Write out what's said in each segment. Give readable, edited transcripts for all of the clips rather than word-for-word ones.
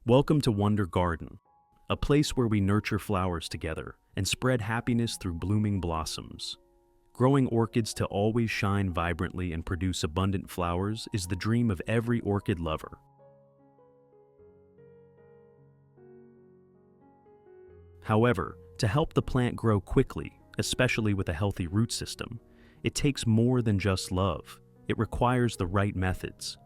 Welcome to Wonder Garden, a place where we nurture flowers together and spread happiness through blooming blossoms. Growing orchids to always shine vibrantly and produce abundant flowers is the dream of every orchid lover. However, to help the plant grow quickly, especially with a healthy root system, it takes more than just love. It requires the right methods.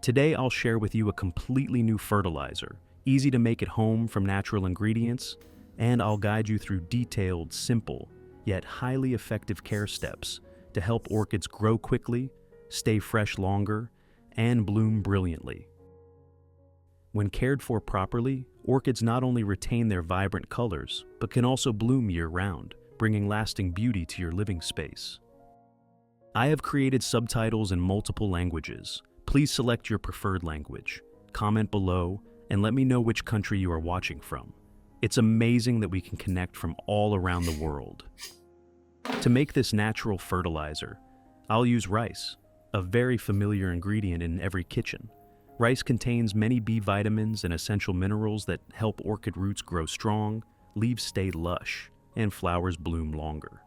Today I'll share with you a completely new fertilizer, easy to make at home from natural ingredients, and I'll guide you through detailed, simple, yet highly effective care steps to help orchids grow quickly, stay fresh longer, and bloom brilliantly. When cared for properly, orchids not only retain their vibrant colors, but can also bloom year-round, bringing lasting beauty to your living space. I have created subtitles in multiple languages. Please select your preferred language, comment below, and let me know which country you are watching from. It's amazing that we can connect from all around the world. To make this natural fertilizer, I'll use rice, a very familiar ingredient in every kitchen. Rice contains many B vitamins and essential minerals that help orchid roots grow strong, leaves stay lush, and flowers bloom longer.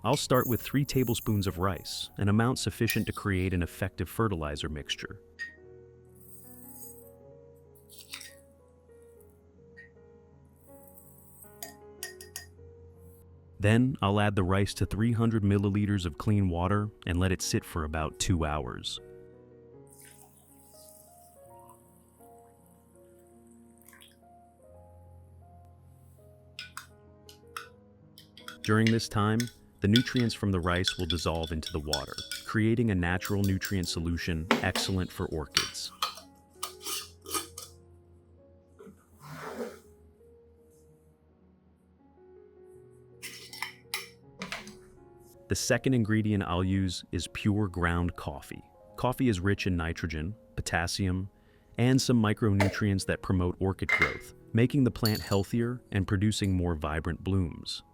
I'll start with 3 tablespoons of rice, an amount sufficient to create an effective fertilizer mixture. Then I'll add the rice to 300 milliliters of clean water and let it sit for about 2 hours. During this time, the nutrients from the rice will dissolve into the water, creating a natural nutrient solution excellent for orchids. The second ingredient I'll use is pure ground coffee. Coffee is rich in nitrogen, potassium, and some micronutrients that promote orchid growth, making the plant healthier and producing more vibrant blooms.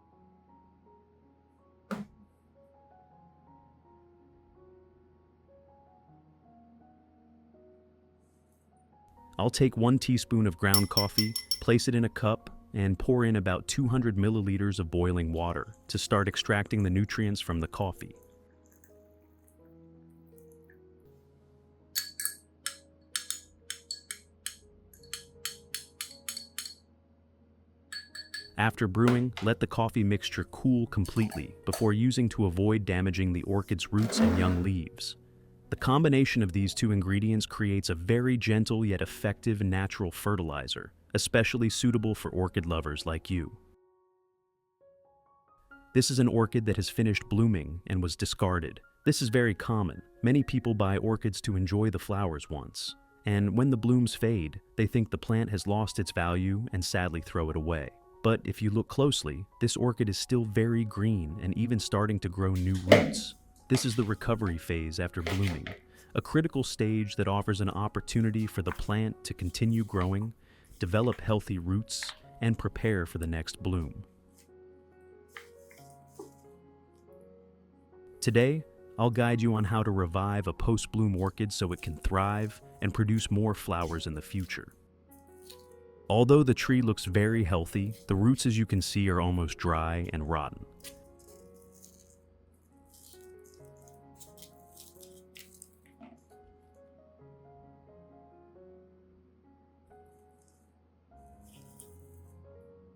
I'll take 1 teaspoon of ground coffee, place it in a cup, and pour in about 200 milliliters of boiling water to start extracting the nutrients from the coffee. After brewing, let the coffee mixture cool completely before using to avoid damaging the orchid's roots and young leaves. The combination of these 2 ingredients creates a very gentle yet effective natural fertilizer, especially suitable for orchid lovers like you. This is an orchid that has finished blooming and was discarded. This is very common. Many people buy orchids to enjoy the flowers once, and when the blooms fade, they think the plant has lost its value and sadly throw it away. But if you look closely, this orchid is still very green and even starting to grow new roots. This is the recovery phase after blooming, a critical stage that offers an opportunity for the plant to continue growing, develop healthy roots, and prepare for the next bloom. Today, I'll guide you on how to revive a post-bloom orchid so it can thrive and produce more flowers in the future. Although the tree looks very healthy, the roots, as you can see, are almost dry and rotten.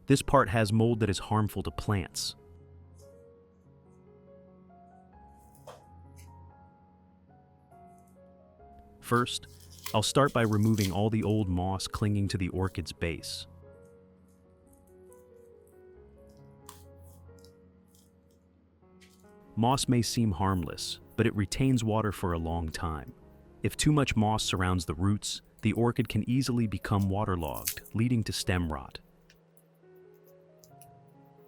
This part has mold that is harmful to plants. First, I'll start by removing all the old moss clinging to the orchid's base. Moss may seem harmless, but it retains water for a long time. If too much moss surrounds the roots, the orchid can easily become waterlogged, leading to stem rot.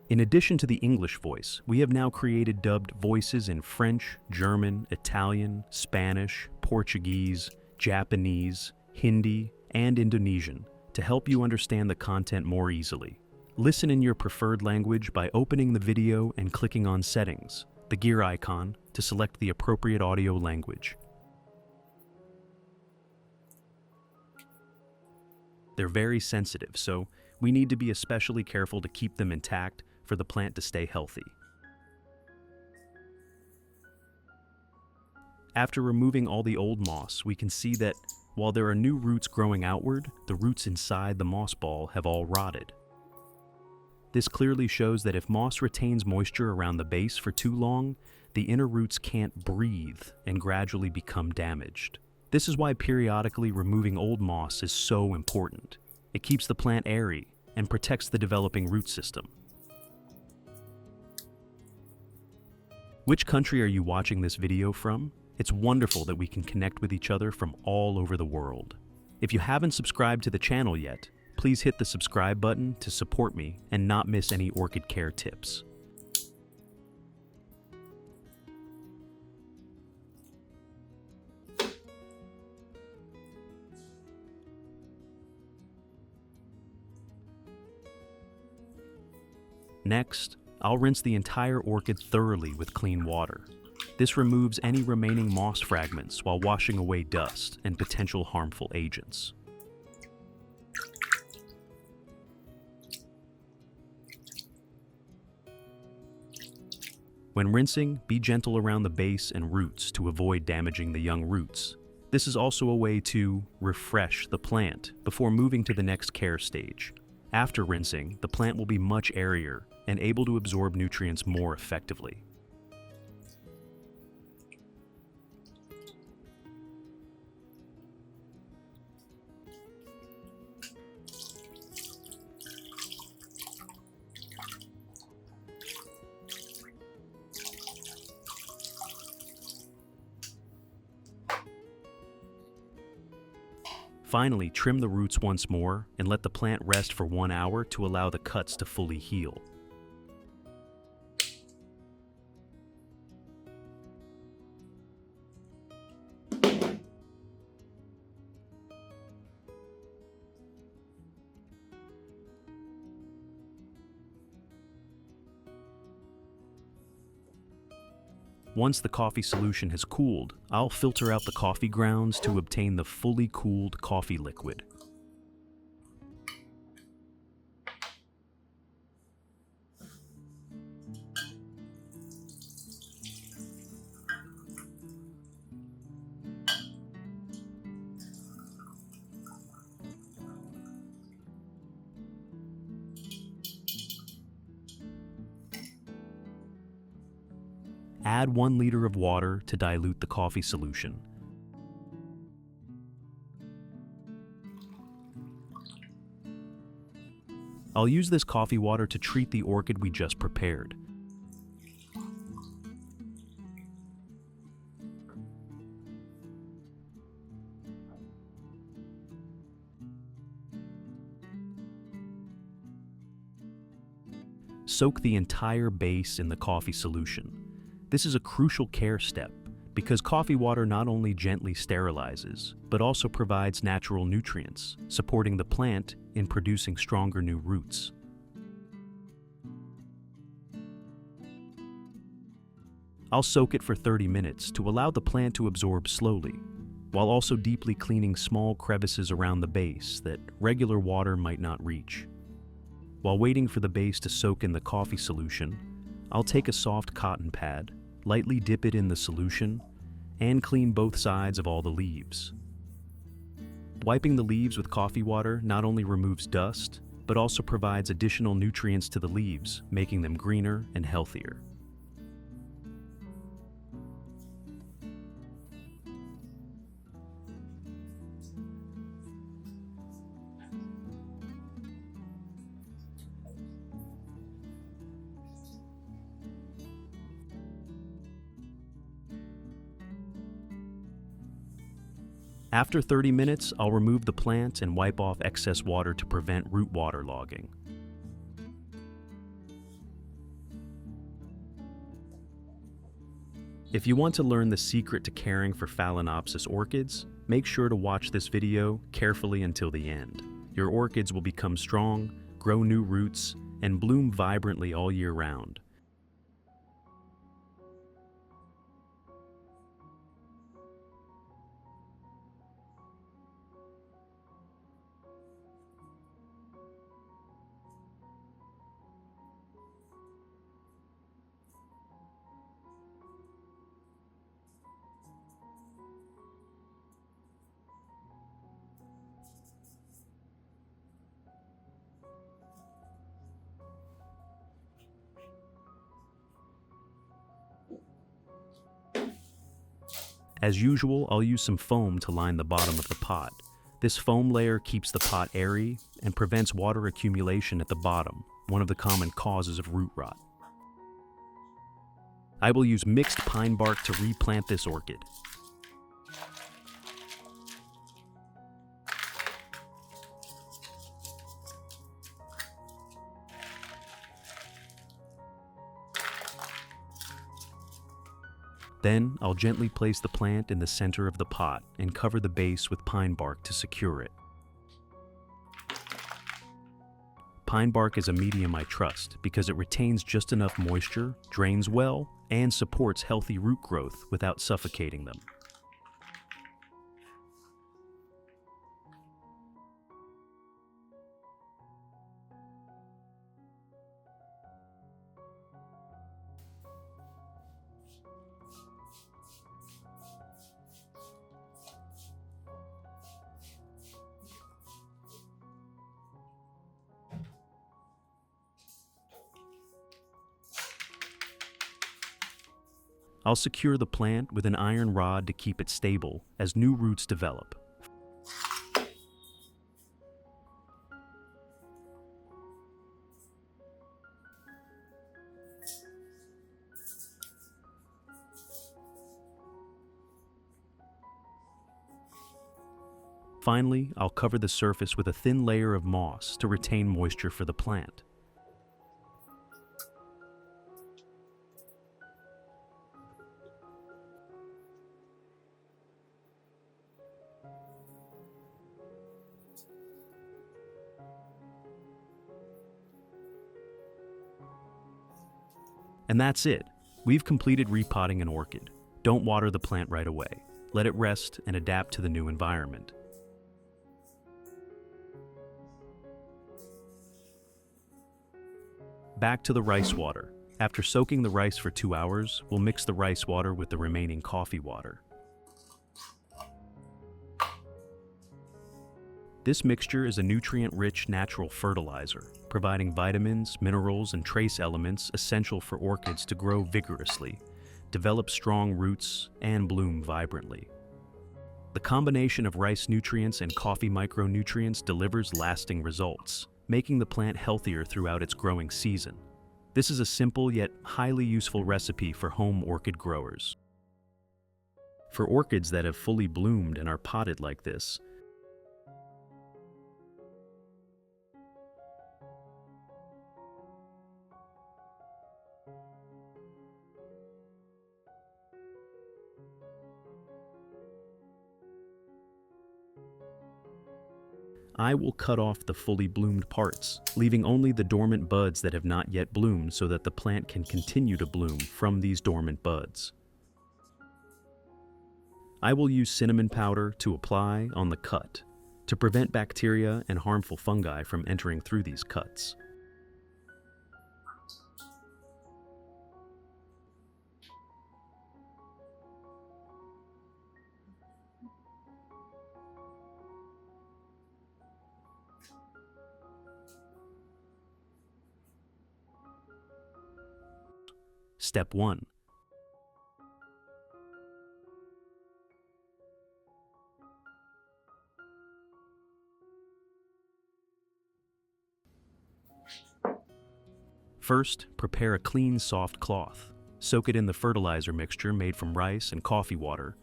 In addition to the English voice, we have now created dubbed voices in French, German, Italian, Spanish, Portuguese, Japanese, Hindi, and Indonesian to help you understand the content more easily. Listen in your preferred language by opening the video and clicking on Settings, the gear icon, to select the appropriate audio language. They're very sensitive, so we need to be especially careful to keep them intact for the plant to stay healthy. After removing all the old moss, we can see that while there are new roots growing outward, the roots inside the moss ball have all rotted. This clearly shows that if moss retains moisture around the base for too long, the inner roots can't breathe and gradually become damaged. This is why periodically removing old moss is so important. It keeps the plant airy and protects the developing root system. Which country are you watching this video from? It's wonderful that we can connect with each other from all over the world. If you haven't subscribed to the channel yet, please hit the subscribe button to support me and not miss any orchid care tips. Next, I'll rinse the entire orchid thoroughly with clean water. This removes any remaining moss fragments while washing away dust and potential harmful agents. When rinsing, be gentle around the base and roots to avoid damaging the young roots. This is also a way to refresh the plant before moving to the next care stage. After rinsing, the plant will be much airier and able to absorb nutrients more effectively. Finally, trim the roots once more and let the plant rest for 1 hour to allow the cuts to fully heal. Once the coffee solution has cooled, I'll filter out the coffee grounds to obtain the fully cooled coffee liquid. Add 1 liter of water to dilute the coffee solution. I'll use this coffee water to treat the orchid we just prepared. Soak the entire base in the coffee solution. This is a crucial care step because coffee water not only gently sterilizes, but also provides natural nutrients, supporting the plant in producing stronger new roots. I'll soak it for 30 minutes to allow the plant to absorb slowly, while also deeply cleaning small crevices around the base that regular water might not reach. While waiting for the base to soak in the coffee solution, I'll take a soft cotton pad, lightly dip it in the solution, and clean both sides of all the leaves. Wiping the leaves with coffee water not only removes dust, but also provides additional nutrients to the leaves, making them greener and healthier. After 30 minutes, I'll remove the plant and wipe off excess water to prevent root water logging. If you want to learn the secret to caring for Phalaenopsis orchids, make sure to watch this video carefully until the end. Your orchids will become strong, grow new roots, and bloom vibrantly all year round. As usual, I'll use some foam to line the bottom of the pot. This foam layer keeps the pot airy and prevents water accumulation at the bottom, one of the common causes of root rot. I will use mixed pine bark to replant this orchid. Then, I'll gently place the plant in the center of the pot and cover the base with pine bark to secure it. Pine bark is a medium I trust because it retains just enough moisture, drains well, and supports healthy root growth without suffocating them. I'll secure the plant with an iron rod to keep it stable as new roots develop. Finally, I'll cover the surface with a thin layer of moss to retain moisture for the plant. And that's it. We've completed repotting an orchid. Don't water the plant right away. Let it rest and adapt to the new environment. Back to the rice water. After soaking the rice for 2 hours, we'll mix the rice water with the remaining coffee water. This mixture is a nutrient-rich natural fertilizer, providing vitamins, minerals, and trace elements essential for orchids to grow vigorously, develop strong roots, and bloom vibrantly. The combination of rice nutrients and coffee micronutrients delivers lasting results, making the plant healthier throughout its growing season. This is a simple yet highly useful recipe for home orchid growers. For orchids that have fully bloomed and are potted like this, I will cut off the fully bloomed parts, leaving only the dormant buds that have not yet bloomed so that the plant can continue to bloom from these dormant buds. I will use cinnamon powder to apply on the cut to prevent bacteria and harmful fungi from entering through these cuts. Step 1. First, prepare a clean, soft cloth. Soak it in the fertilizer mixture made from rice and coffee water,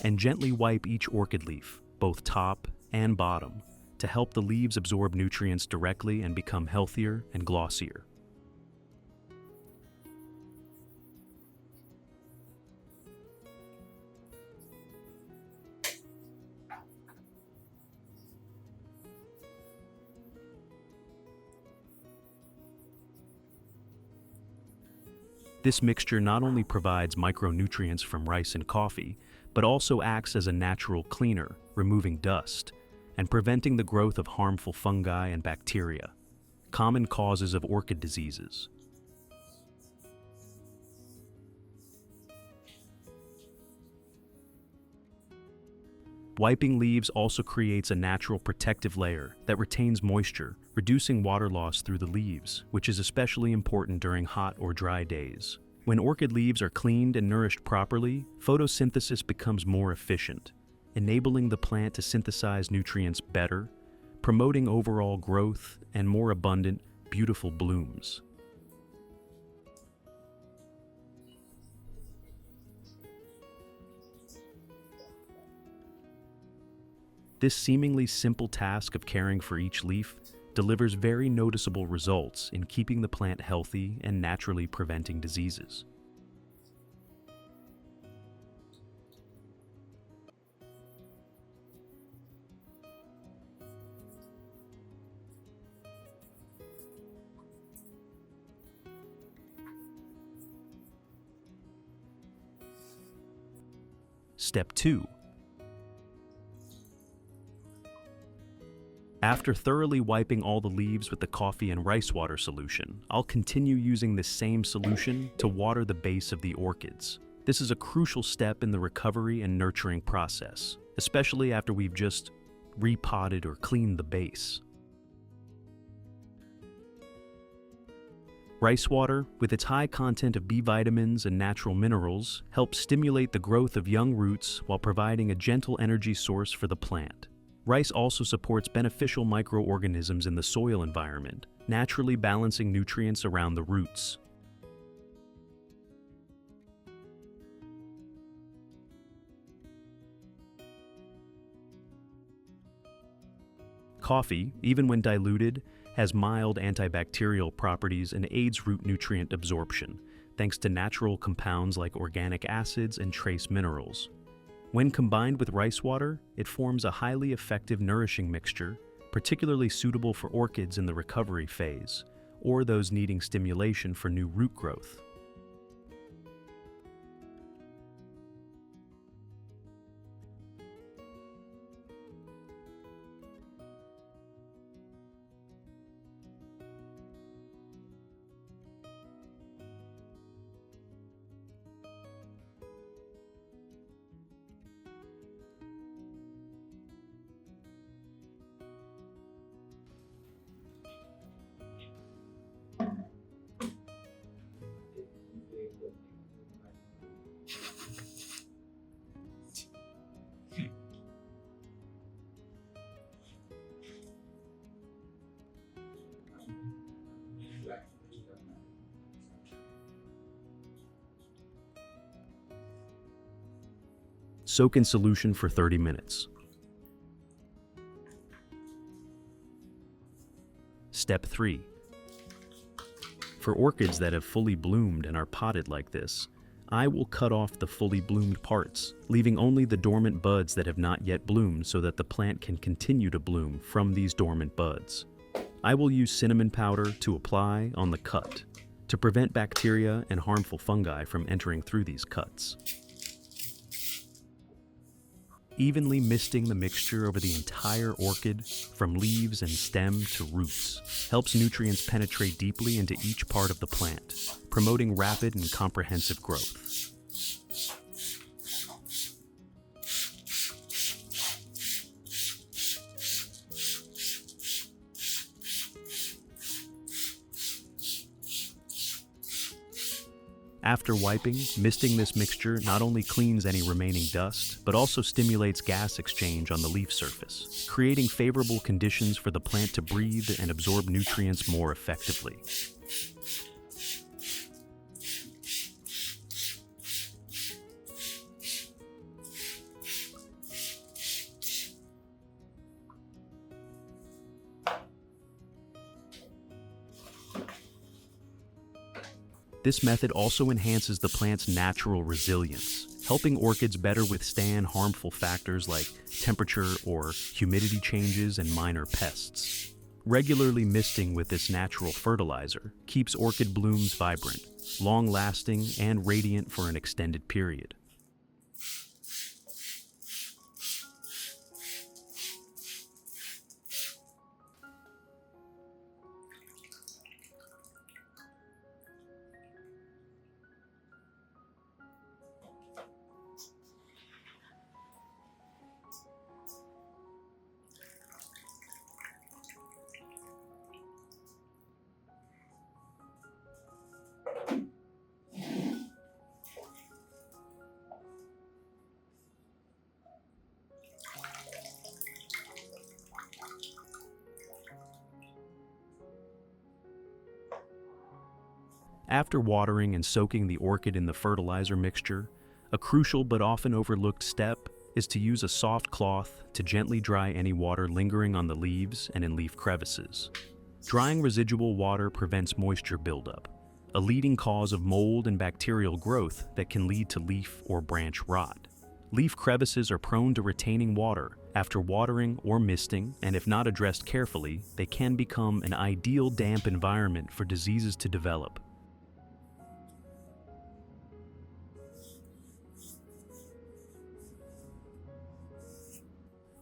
and gently wipe each orchid leaf, both top and bottom, to help the leaves absorb nutrients directly and become healthier and glossier. This mixture not only provides micronutrients from rice and coffee, but also acts as a natural cleaner, removing dust and preventing the growth of harmful fungi and bacteria, common causes of orchid diseases. Wiping leaves also creates a natural protective layer that retains moisture, reducing water loss through the leaves, which is especially important during hot or dry days. When orchid leaves are cleaned and nourished properly, photosynthesis becomes more efficient, enabling the plant to synthesize nutrients better, promoting overall growth and more abundant, beautiful blooms. This seemingly simple task of caring for each leaf delivers very noticeable results in keeping the plant healthy and naturally preventing diseases. Step 2. After thoroughly wiping all the leaves with the coffee and rice water solution, I'll continue using this same solution to water the base of the orchids. This is a crucial step in the recovery and nurturing process, especially after we've just repotted or cleaned the base. Rice water, with its high content of B vitamins and natural minerals, helps stimulate the growth of young roots while providing a gentle energy source for the plant. Rice also supports beneficial microorganisms in the soil environment, naturally balancing nutrients around the roots. Coffee, even when diluted, has mild antibacterial properties and aids root nutrient absorption, thanks to natural compounds like organic acids and trace minerals. When combined with rice water, it forms a highly effective nourishing mixture, particularly suitable for orchids in the recovery phase, or those needing stimulation for new root growth. Soak in solution for 30 minutes. Step 3. For orchids that have fully bloomed and are potted like this, I will cut off the fully bloomed parts, leaving only the dormant buds that have not yet bloomed so that the plant can continue to bloom from these dormant buds. I will use cinnamon powder to apply on the cut to prevent bacteria and harmful fungi from entering through these cuts. Evenly misting the mixture over the entire orchid, from leaves and stem to roots, helps nutrients penetrate deeply into each part of the plant, promoting rapid and comprehensive growth. After wiping, misting this mixture not only cleans any remaining dust, but also stimulates gas exchange on the leaf surface, creating favorable conditions for the plant to breathe and absorb nutrients more effectively. This method also enhances the plant's natural resilience, helping orchids better withstand harmful factors like temperature or humidity changes and minor pests. Regularly misting with this natural fertilizer keeps orchid blooms vibrant, long-lasting, and radiant for an extended period. After watering and soaking the orchid in the fertilizer mixture, a crucial but often overlooked step is to use a soft cloth to gently dry any water lingering on the leaves and in leaf crevices. Drying residual water prevents moisture buildup, a leading cause of mold and bacterial growth that can lead to leaf or branch rot. Leaf crevices are prone to retaining water after watering or misting, and if not addressed carefully, they can become an ideal damp environment for diseases to develop.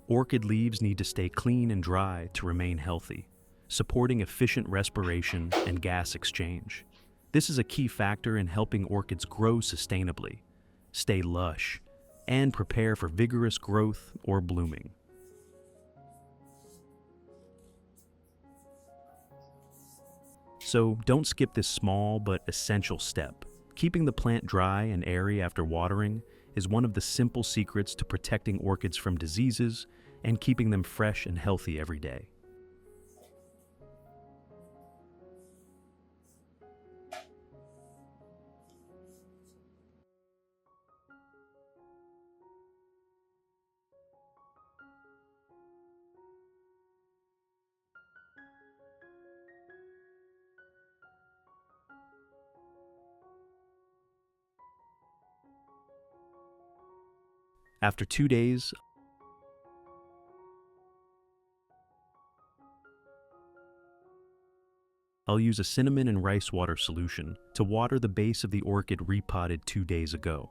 Orchid leaves need to stay clean and dry to remain healthy, supporting efficient respiration and gas exchange. This is a key factor in helping orchids grow sustainably, stay lush, and prepare for vigorous growth or blooming. So don't skip this small but essential step. Keeping the plant dry and airy after watering is one of the simple secrets to protecting orchids from diseases and keeping them fresh and healthy every day. After 2 days, I'll use a cinnamon and rice water solution to water the base of the orchid repotted 2 days ago.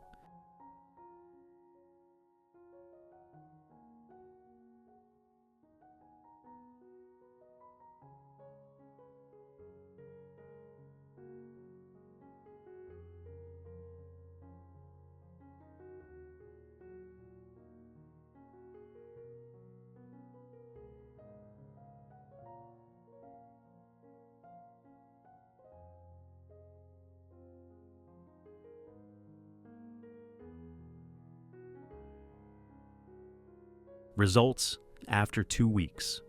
Results after 2 weeks.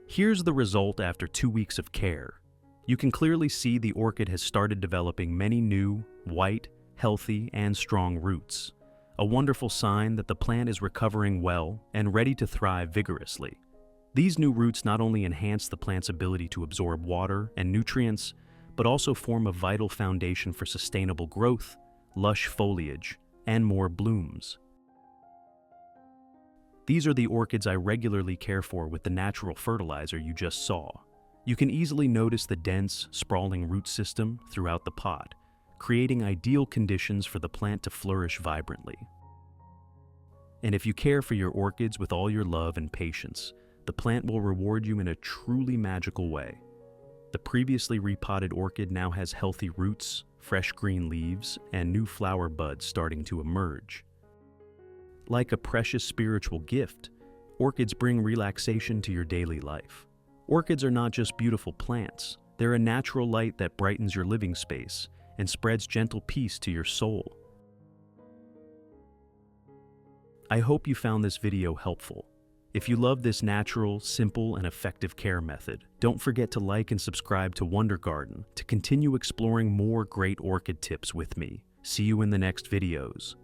Here's the result after 2 weeks of care. You can clearly see the orchid has started developing many new, white, healthy, and strong roots. A wonderful sign that the plant is recovering well and ready to thrive vigorously. These new roots not only enhance the plant's ability to absorb water and nutrients, but also form a vital foundation for sustainable growth, lush foliage, and more blooms. These are the orchids I regularly care for with the natural fertilizer you just saw. You can easily notice the dense, sprawling root system throughout the pot, creating ideal conditions for the plant to flourish vibrantly. And if you care for your orchids with all your love and patience, the plant will reward you in a truly magical way. The previously repotted orchid now has healthy roots, fresh green leaves, and new flower buds starting to emerge. Like a precious spiritual gift, orchids bring relaxation to your daily life. Orchids are not just beautiful plants, they're a natural light that brightens your living space and spreads gentle peace to your soul. I hope you found this video helpful. If you love this natural, simple, and effective care method, don't forget to like and subscribe to Wonder Garden to continue exploring more great orchid tips with me. See you in the next videos.